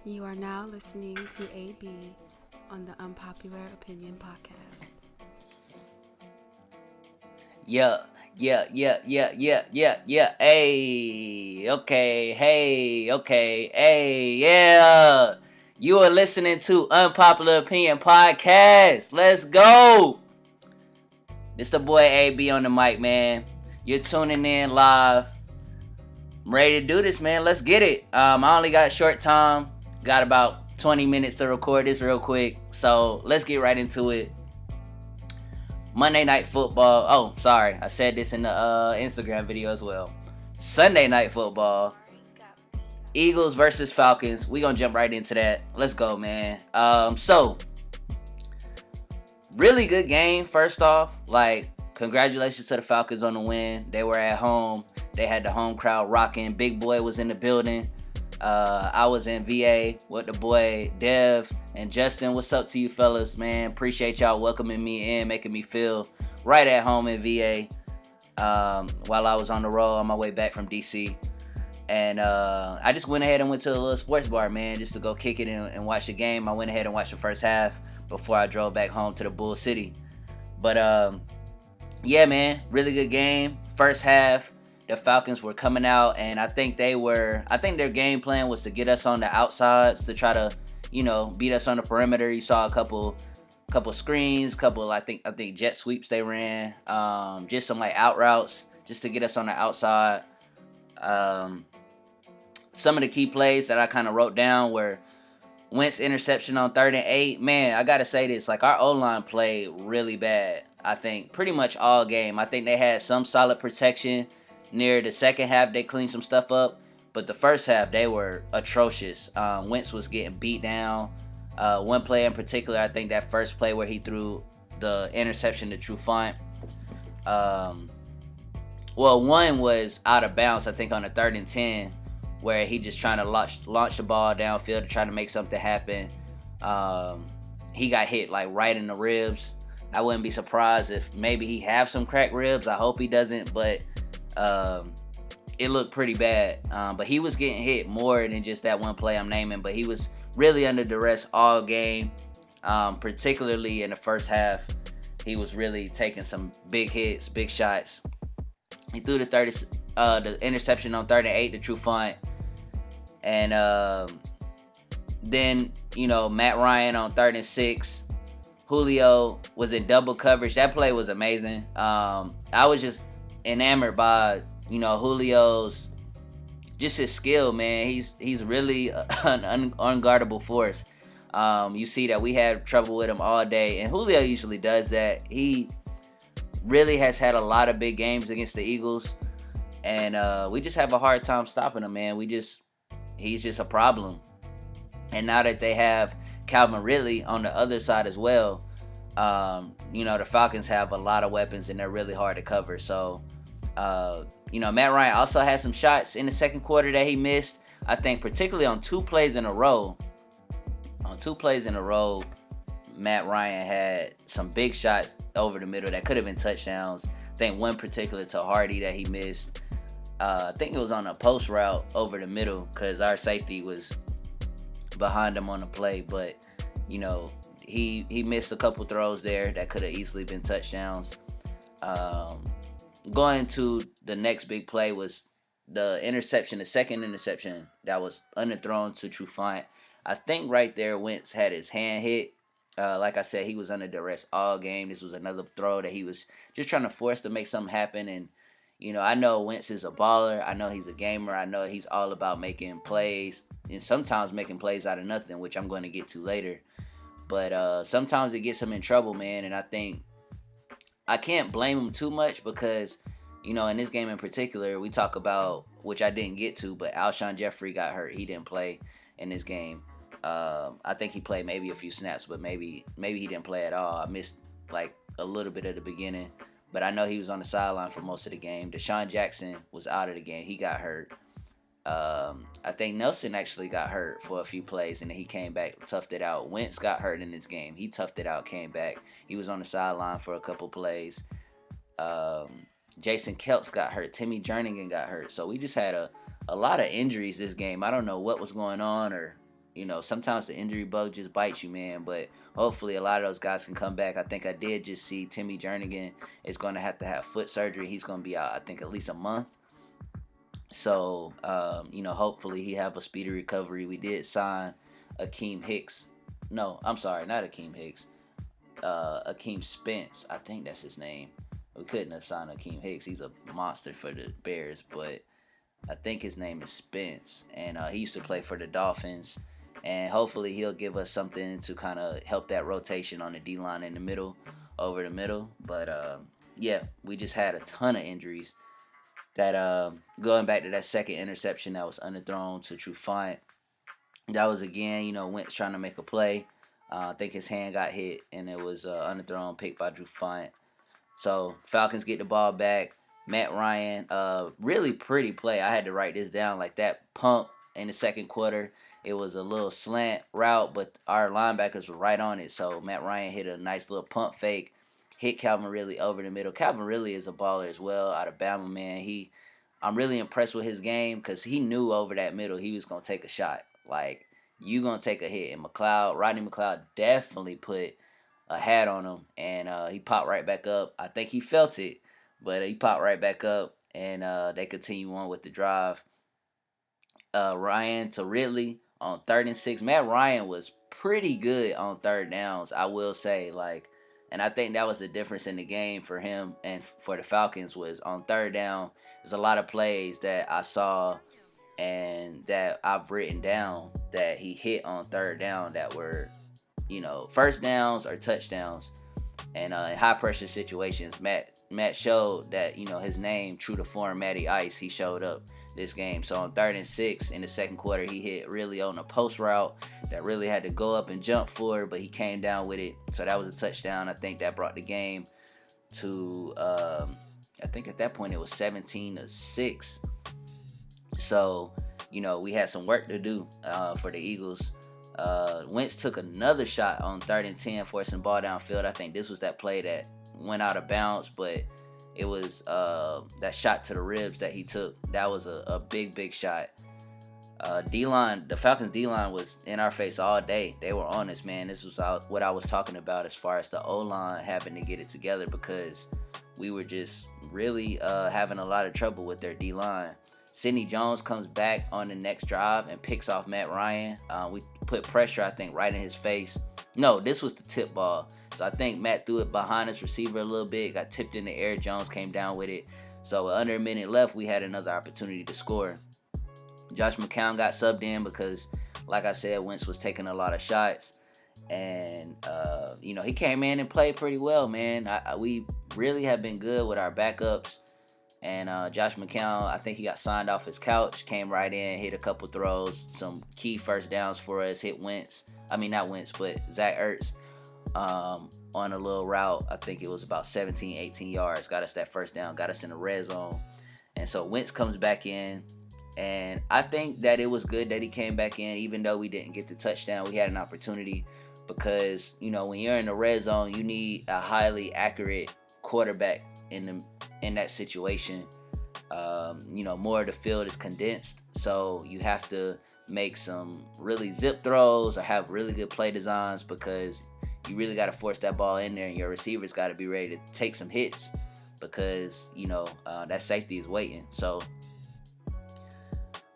You are now listening to AB on the Unpopular Opinion Podcast. Yeah. Hey, yeah. You are listening to Unpopular Opinion Podcast. Let's go. It's the boy AB on the mic, man. You're tuning in live. I'm ready to do this, man. Let's get it. I only got short time. Got about 20 minutes to record this real quick. So let's get right into it. Monday Night Football. Oh, sorry. I said this in the Instagram video as well. Sunday Night Football. Eagles versus Falcons. We gonna jump right into that. Let's go, man. So really good game. First off, congratulations to the Falcons on the win. They were at home. They had the home crowd rocking. Big Boy was in the building. I was in VA with the boy Dev and Justin. What's up to you fellas, man? Appreciate y'all welcoming me in, making me feel right at home in VA while I was on the road on my way back from DC. And I just went ahead and went to a little sports bar, man, just to go kick it and watch the game. I went ahead and watched the first half before I drove back home to the Bull City. But yeah, man, really good game. First half, the Falcons were coming out, and I think their game plan was to get us on the outsides to try to, beat us on the perimeter. You saw a couple screens, I think jet sweeps they ran, just some out routes just to get us on the outside. Some of the key plays that I kind of wrote down were Wentz interception on 3rd and 8. Man, I gotta say this, our O-line played really bad. I think pretty much all game. I think they had some solid protection. Near the second half, they cleaned some stuff up. But the first half, they were atrocious. Wentz was getting beat down. One play in particular, I think that first play where he threw the interception to Trufant. One was out of bounds, I think, on the 3rd and 10, where he just trying to launch the ball downfield to try to make something happen. He got hit right in the ribs. I wouldn't be surprised if maybe he have some cracked ribs. I hope he doesn't, but it looked pretty bad. But he was getting hit more than just that one play I'm naming. But he was really under duress all game, particularly in the first half. He was really taking some big hits, big shots. He threw the interception on 3rd and 8 to Trufant. And then, Matt Ryan on 3rd and 6. Julio was in double coverage. That play was amazing. I was just enamored by, Julio's, just his skill, man. He's really an unguardable force. You see that we had trouble with him all day, and Julio usually does that. He really has had a lot of big games against the Eagles, and we just have a hard time stopping him, man. He's just a problem. And now that they have Calvin Ridley on the other side as well, the Falcons have a lot of weapons and they're really hard to cover. So, Matt Ryan also had some shots in the second quarter that he missed. I think particularly on two plays in a row, Matt Ryan had some big shots over the middle that could have been touchdowns. I think one particular to Hardy that he missed. I think it was on a post route over the middle because our safety was behind him on the play. But, he missed a couple throws there that could have easily been touchdowns. Going to the next big play was the second interception that was underthrown to Trufant. I think right there Wentz had his hand hit. Like I said, he was under duress all game. This was another throw that he was just trying to force to make something happen. And, I know Wentz is a baller. I know he's a gamer. I know he's all about making plays and sometimes making plays out of nothing, which I'm going to get to later. But sometimes it gets him in trouble, man. And I think I can't blame him too much because, in this game in particular, we talk about, which I didn't get to, but Alshon Jeffrey got hurt. He didn't play in this game. I think he played maybe a few snaps, but maybe he didn't play at all. I missed a little bit of the beginning, but I know he was on the sideline for most of the game. Deshaun Jackson was out of the game. He got hurt. I think Nelson actually got hurt for a few plays, and then he came back, toughed it out. Wentz got hurt in this game. He toughed it out, came back. He was on the sideline for a couple plays. Jason Kelce got hurt. Timmy Jernigan got hurt. So we just had a lot of injuries this game. I don't know what was going on or Sometimes the injury bug just bites you, man. But hopefully a lot of those guys can come back. I think I did just see Timmy Jernigan is going to have foot surgery. He's going to be out, I think, at least a month. So, hopefully he have a speedy recovery. We did sign Akeem Hicks. No, I'm sorry, not Akeem Hicks. Akeem Spence. I think that's his name. We couldn't have signed Akeem Hicks. He's a monster for the Bears, but I think his name is Spence, and he used to play for the Dolphins. And hopefully he'll give us something to kind of help that rotation on the D-line in the middle, over the middle. But, yeah, we just had a ton of injuries. That going back to that second interception that was underthrown to Trufant, that was again, Wentz trying to make a play. I think his hand got hit, and it was underthrown, picked by Trufant. So Falcons get the ball back. Matt Ryan, really pretty play. I had to write this down, like that pump in the second quarter. It was a little slant route, but our linebackers were right on it. So Matt Ryan hit a nice little pump fake, hit Calvin Ridley over the middle. Calvin Ridley is a baller as well out of Bama, man. I'm really impressed with his game because he knew over that middle he was going to take a shot. Like, you going to take a hit. And Rodney McLeod definitely put a hat on him, and he popped right back up. I think he felt it, but he popped right back up, and they continue on with the drive. Ryan to Ridley on 3rd and 6. Matt Ryan was pretty good on third downs, I will say. And I think that was the difference in the game for him and for the Falcons was on third down. There's a lot of plays that I saw and that I've written down that he hit on third down that were, first downs or touchdowns. And in high pressure situations, Matt showed that, his name, true to form, Matty Ice, he showed up this game. So on 3rd and 6 in the second quarter, he hit really on a post route that really had to go up and jump for, but he came down with it. So that was a touchdown. I think that brought the game to, I think at that point it was 17-6. So, we had some work to do for the Eagles. Wentz took another shot on 3rd and 10, forcing the ball downfield. I think this was that play that went out of bounds, but it was that shot to the ribs that he took. That was a big shot. D-line, the Falcons D-line was in our face all day. They were on us, man. This was what I was talking about as far as the O-line having to get it together because we were just really having a lot of trouble with their D-line. Sidney Jones comes back on the next drive and picks off Matt Ryan. We put pressure, I think, right in his face. No, this was the tip ball. So I think Matt threw it behind his receiver a little bit, got tipped in the air. Jones came down with it. So under a minute left, we had another opportunity to score. Josh McCown got subbed in because, like I said, Wentz was taking a lot of shots. And, he came in and played pretty well, man. We really have been good with our backups. And Josh McCown, I think he got signed off his couch, came right in, hit a couple throws, some key first downs for us, hit Wentz. I mean, not Wentz, but Zach Ertz on a little route. I think it was about 17, 18 yards. Got us that first down, got us in the red zone. And so Wentz comes back in. And I think that it was good that he came back in, even though we didn't get the touchdown. We had an opportunity because, when you're in the red zone, you need a highly accurate quarterback in that situation. More of the field is condensed, so you have to make some really zip throws or have really good play designs because you really got to force that ball in there, and your receivers got to be ready to take some hits because that safety is waiting. So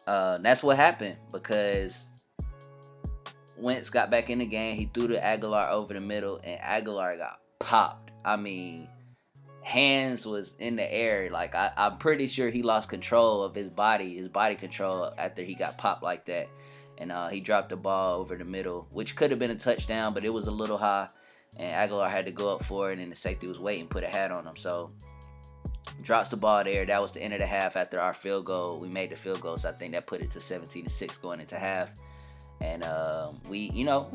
that's what happened because Wentz got back in the game. He threw to Aguilar over the middle, and Aguilar got popped. I mean, hands was in the air. Like, I'm pretty sure he lost control of his body control after he got popped like that. And he dropped the ball over the middle, which could have been a touchdown, but it was a little high. And Aguilar had to go up for it, and the safety was waiting, put a hat on him. So, drops the ball there. That was the end of the half after our field goal. We made the field goal, so I think that put it to 17-6 going into half. And we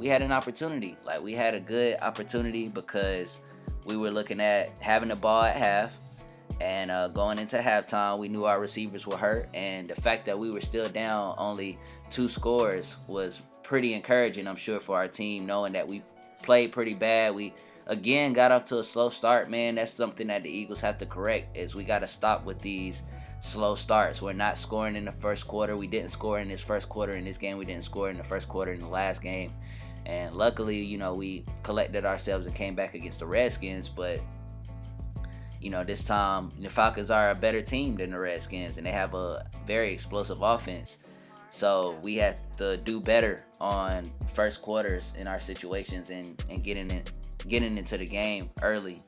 had an opportunity. Like, we had a good opportunity because we were looking at having the ball at half and going into halftime. We knew our receivers were hurt, and the fact that we were still down only 2 scores was pretty encouraging, I'm sure, for our team, knowing that we played pretty bad. We, again, got off to a slow start, man. That's something that the Eagles have to correct, is we got to stop with these slow starts. We're not scoring in the first quarter. We didn't score in this first quarter in this game. We didn't score in the first quarter in the last game. And luckily, we collected ourselves and came back against the Redskins. But, this time the Falcons are a better team than the Redskins, and they have a very explosive offense. So we have to do better on first quarters in our situations and getting into the game early.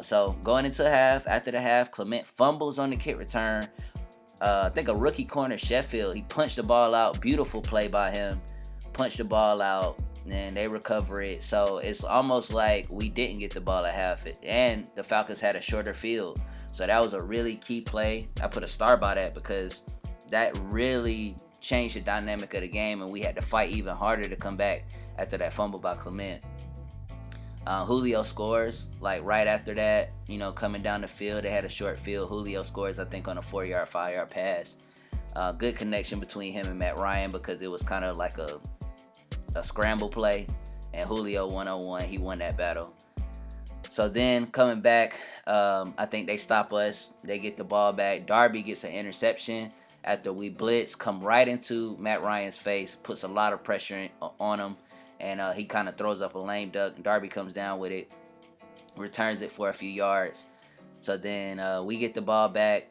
So going into half, after the half, Clement fumbles on the kick return. I think a rookie corner, Sheffield, he punched the ball out. Beautiful play by him. Punched the ball out, and they recover it. So it's almost like we didn't get the ball at half, and the Falcons had a shorter field. So that was a really key play. I put a star by that because that really changed the dynamic of the game, and we had to fight even harder to come back after that fumble by Clement. Julio scores like right after that, coming down the field. They had a short field. Julio scores, I think, on a 4-yard, 5-yard pass. Good connection between him and Matt Ryan because it was kind of like a scramble play, and Julio 1-on-1, he won that battle. So then coming back, I think they stop us. They get the ball back. Darby gets an interception after we blitz, come right into Matt Ryan's face, puts a lot of pressure on him, and he kind of throws up a lame duck. Darby comes down with it, returns it for a few yards. So then we get the ball back.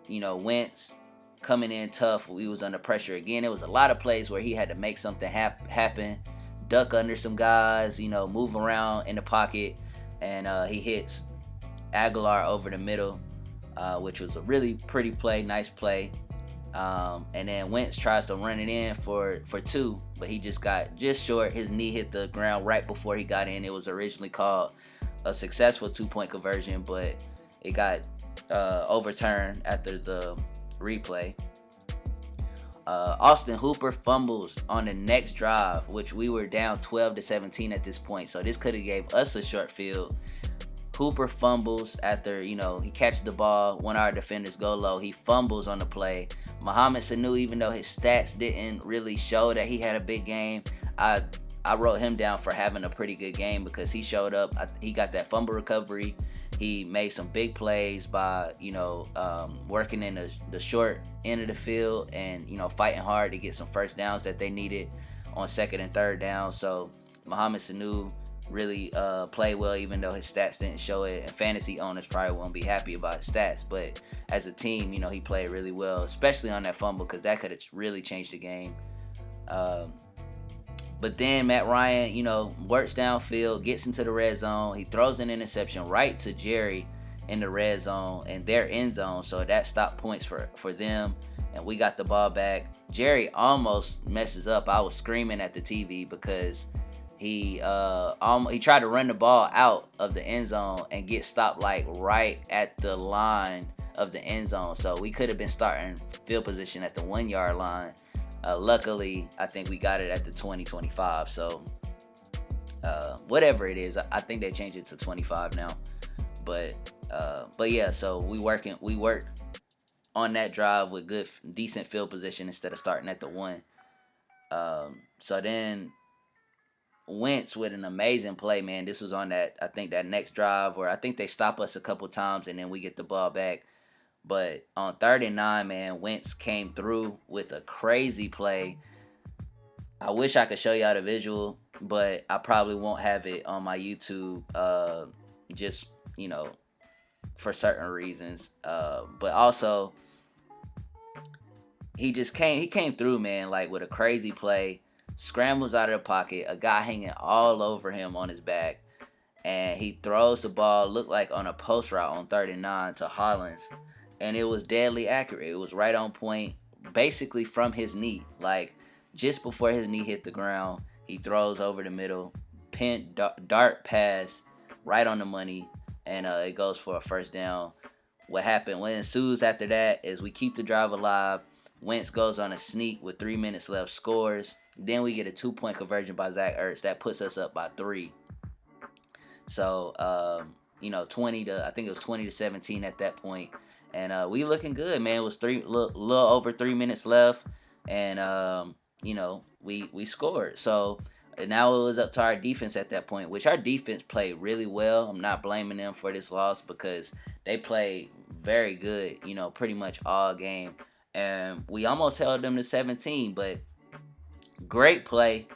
Wentz coming in tough. We was under pressure again. It was a lot of plays where he had to make something happen, duck under some guys, move around in the pocket, and he hits Aguilar over the middle, which was a really pretty play, nice play. And then Wentz tries to run it in for 2, but he just got just short. His knee hit the ground right before he got in. It was originally called a successful 2-point conversion, but it got overturned after the replay. Austin Hooper fumbles on the next drive, which we were down 12-17 at this point, so this could have gave us a short field. Hooper fumbles after, he catches the ball. One of our defenders go low. He fumbles on the play. Mohamed Sanu, even though his stats didn't really show that he had a big game, I wrote him down for having a pretty good game because he showed up. He got that fumble recovery. He made some big plays by, working in the short end of the field and, fighting hard to get some first downs that they needed on second and third down. So Mohamed Sanu really played well, even though his stats didn't show it. And fantasy owners probably won't be happy about his stats. But as a team, he played really well, especially on that fumble because that could have really changed the game. But then Matt Ryan, works downfield, gets into the red zone. He throws an interception right to Jerry in the red zone and their end zone. So that stopped points for them. And we got the ball back. Jerry almost messes up. I was screaming at the TV because he tried to run the ball out of the end zone and get stopped like right at the line of the end zone. So we could have been starting field position at the 1-yard line. Luckily, I think we got it at the 20-25. So whatever it is, I think they changed it to 25 now. But yeah, so we worked on that drive with decent field position instead of starting at the 1. So then Wentz with an amazing play, man. This was on that next drive where I think they stop us a couple times and then we get the ball back. But on 3rd and 9, man, Wentz came through with a crazy play. I wish I could show y'all the visual, but I probably won't have it on my YouTube, just, for certain reasons. But also, he came through, man, like with a crazy play. Scrambles out of the pocket, a guy hanging all over him on his back, and he throws the ball, looked like on a post route on 3rd and 9 to Hollins, and it was deadly accurate. It was right on point, basically from his knee, like just before his knee hit the ground. He throws over the middle, dart pass, right on the money, and it goes for a first down. What ensues after that is we keep the drive alive. Wentz goes on a sneak with 3 minutes left, scores. Then we get a 2-point conversion by Zach Ertz. That puts us up by 3. So, 20-17 at that point. And we looking good, man. It was little over 3 minutes left. And, we scored. So, now it was up to our defense at that point, which our defense played really well. I'm not blaming them for this loss because they played very good, pretty much all game. And we almost held them to 17, but great play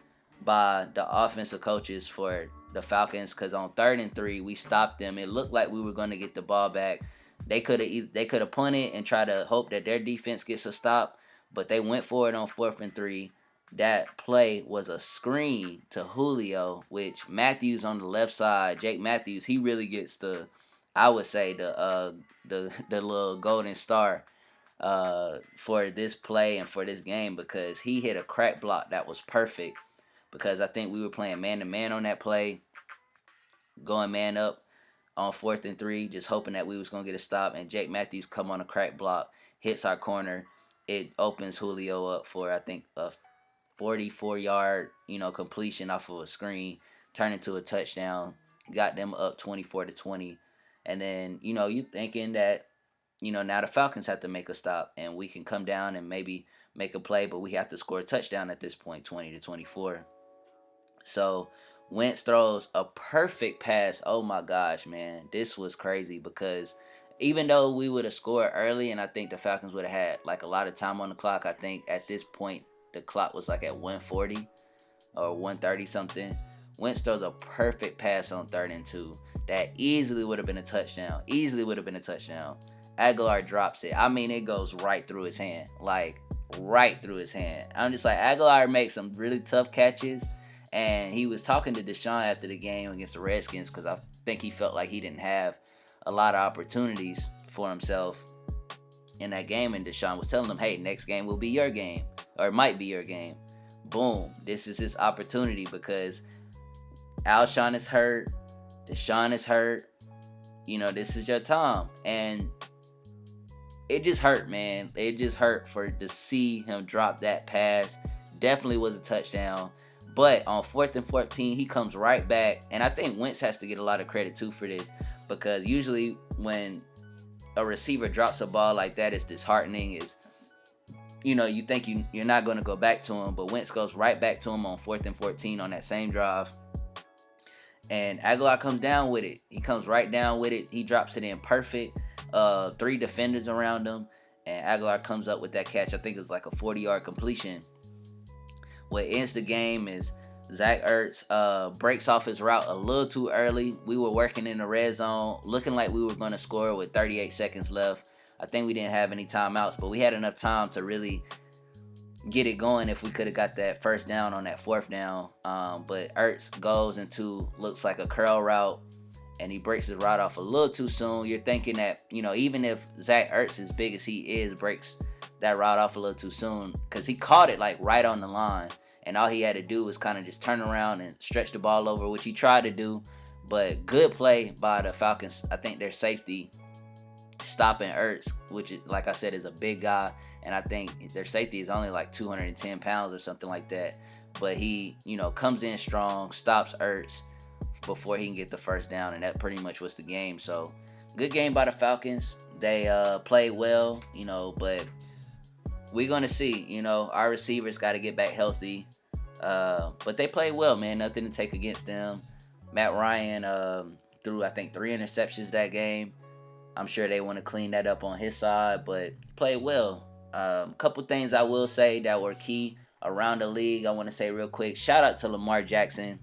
by the offensive coaches for the Falcons, because on 3rd and 3 we stopped them. It looked like we were going to get the ball back. They could have punted and try to hope that their defense gets a stop, but they went for it on 4th and 3. That play was a screen to Julio, which Matthews on the left side, Jake Matthews, he really gets I would say the little golden star for this play and for this game, because he hit a crack block that was perfect, because I think we were playing man-to-man on that play, going man up on 4th and 3, just hoping that we was going to get a stop, and Jake Matthews come on a crack block, hits our corner. It opens Julio up for, I think, a 44-yard, completion off of a screen, turned into a touchdown, got them up 24-20. And then, you thinking that, now the Falcons have to make a stop and we can come down and maybe make a play, but we have to score a touchdown at this point, 20-24. So Wentz throws a perfect pass. Oh my gosh, man. This was crazy, because even though we would have scored early and I think the Falcons would have had like a lot of time on the clock, I think at this point the clock was like at 140 or 130 something. Wentz throws a perfect pass on 3rd and 2. That easily would have been a touchdown. Aguilar drops it. I mean, it goes right through his hand. Like, right through his hand. I'm just like, Aguilar makes some really tough catches. And he was talking to Deshaun after the game against the Redskins, because I think he felt like he didn't have a lot of opportunities for himself in that game. And Deshaun was telling him, hey, next game will be your game. Or it might be your game. Boom. This is his opportunity, because Alshon is hurt. Deshaun is hurt. This is your time. And it just hurt, man. It just hurt to see him drop that pass. Definitely was a touchdown. But on 4th and 14, he comes right back. And I think Wentz has to get a lot of credit, too, for this. Because usually when a receiver drops a ball like that, it's disheartening. You think you're not going to go back to him. But Wentz goes right back to him on 4th and 14 on that same drive. And Aguilar comes down with it. He comes right down with it. He drops it in perfect. 3 defenders around him. And Aguilar comes up with that catch. I think it was like a 40-yard completion. What ends the game is Zach Ertz breaks off his route a little too early. We were working in the red zone, looking like we were going to score with 38 seconds left. I think we didn't have any timeouts, but we had enough time to really get it going if we could have got that first down on that 4th down. But Ertz goes into, looks like a curl route, and he breaks his route off a little too soon. You're thinking that, even if Zach Ertz, as big as he is, breaks that route off a little too soon, because he caught it like right on the line. And all he had to do was kind of just turn around and stretch the ball over, which he tried to do. But good play by the Falcons. I think their safety stopping Ertz, which, like I said, is a big guy. And I think their safety is only like 210 pounds or something like that. But he, comes in strong, stops Ertz before he can get the first down. And that pretty much was the game. So, good game by the Falcons. They played well, but we're going to see. Our receivers got to get back healthy. But they played well, man. Nothing to take against them. Matt Ryan threw, I think, 3 interceptions that game. I'm sure they want to clean that up on his side, but played well. Couple things I will say that were key around the league. I want to say real quick. Shout out to Lamar Jackson,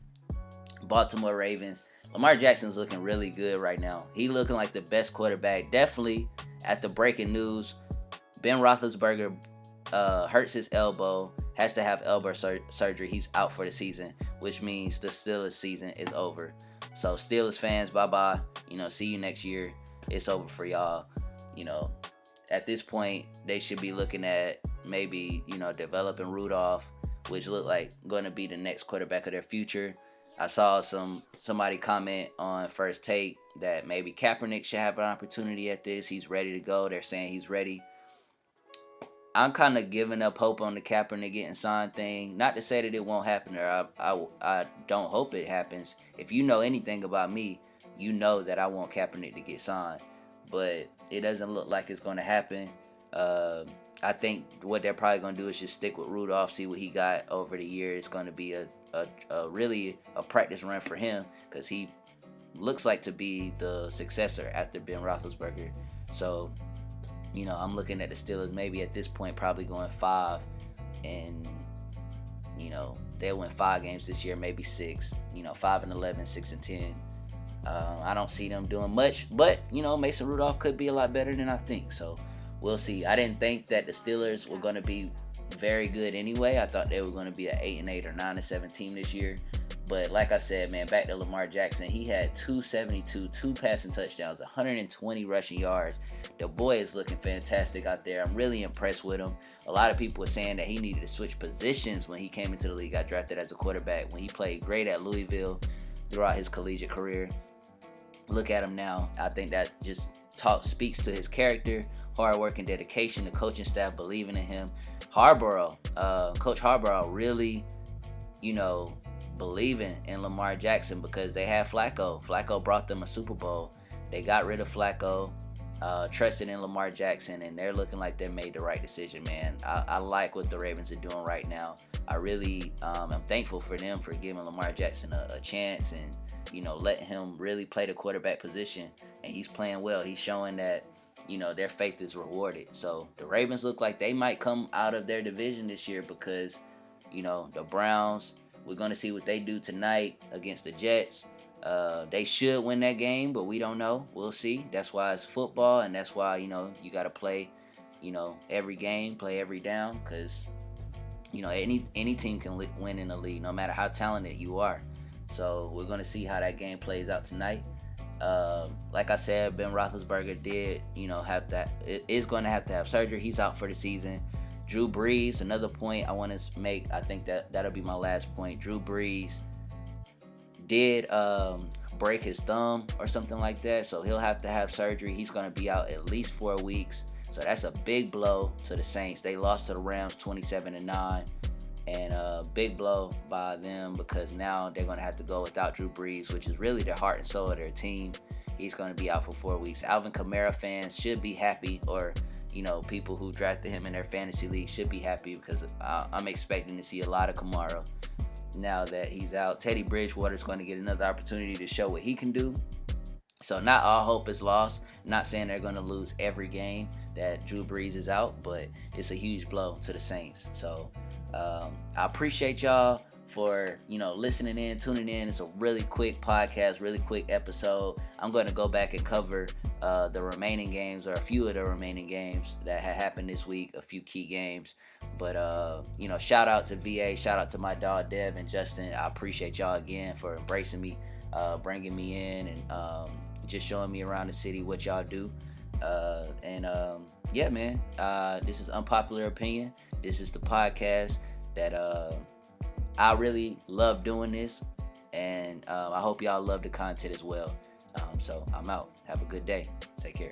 Baltimore Ravens. Lamar Jackson's looking really good right now. He looking like the best quarterback. Definitely at the breaking news, Ben Roethlisberger hurts his elbow, has to have elbow surgery. He's out for the season, which means the Steelers season is over. So Steelers fans, bye-bye. See you next year. It's over for y'all. At this point, they should be looking at maybe, developing Rudolph, which looked like going to be the next quarterback of their future. I saw somebody comment on First Take that maybe Kaepernick should have an opportunity at this. He's ready to go. They're saying he's ready. I'm kind of giving up hope on the Kaepernick getting signed thing. Not to say that it won't happen, or I don't hope it happens. If you know anything about me, you know that I want Kaepernick to get signed. But it doesn't look like it's going to happen. I think what they're probably going to do is just stick with Rudolph, see what he got over the year. It's going to be really a practice run for him, because he looks like to be the successor after Ben Roethlisberger So, I'm looking at the Steelers maybe at this point probably going 5, and they'll win 5 games this year, maybe 6. 5-11, 6-10. I don't see them doing much, but Mason Rudolph could be a lot better than I think. So we'll see. I didn't think that the Steelers were going to be very good anyway. I thought they were going to be an 8-8 or 9-7 team this year. But like I said, man, back to Lamar Jackson, he had 272, 2 passing touchdowns, 120 rushing yards. The boy is looking fantastic out there. I'm really impressed with him. A lot of people were saying that he needed to switch positions when he came into the league, got drafted as a quarterback, when he played great at Louisville throughout his collegiate career. Look at him now. I think that just speaks to his character, hard work, and dedication. The coaching staff believing in him. Coach Harborough really, believing in Lamar Jackson because they had Flacco. Flacco brought them a Super Bowl. They got rid of Flacco, trusted in Lamar Jackson, and they're looking like they made the right decision, man. I like what the Ravens are doing right now. I really am thankful for them for giving Lamar Jackson a chance and, letting him really play the quarterback position. And he's playing well. He's showing that, their faith is rewarded. So the Ravens look like they might come out of their division this year because, the Browns, we're going to see what they do tonight against the Jets. They should win that game, but we don't know. We'll see. That's why it's football, and that's why, you got to play, every game, play every down, because, any team can win in the league, no matter how talented you are. So we're going to see how that game plays out tonight. Like I said, Ben Roethlisberger is going to have to have surgery. He's out for the season. Drew Brees, another point I want to make, I think that'll be my last point. Drew Brees did break his thumb or something like that, so he'll have to have surgery. He's going to be out at least 4 weeks, so that's a big blow to the Saints. They lost to the Rams 27-9, and a big blow by them because now they're going to have to go without Drew Brees, which is really the heart and soul of their team. He's going to be out for 4 weeks. Alvin Kamara fans should be happy, or people who drafted him in their fantasy league should be happy because I'm expecting to see a lot of Kamara now that he's out. Teddy Bridgewater's going to get another opportunity to show what he can do. So not all hope is lost. Not saying they're going to lose every game that Drew Brees is out, but it's a huge blow to the Saints. So I appreciate y'all for listening in, tuning in. It's a really quick podcast, really quick episode. I'm going to go back and cover the remaining games, or a few of the remaining games that had happened this week, a few key games. But shout out to VA, shout out to my dog Dev and Justin. I appreciate y'all again for embracing me, bringing me in, and just showing me around the city what y'all do. Yeah, man, this is Unpopular Opinion. This is the podcast that I really love doing this, and I hope y'all love the content as well. So I'm out. Have a good day. Take care.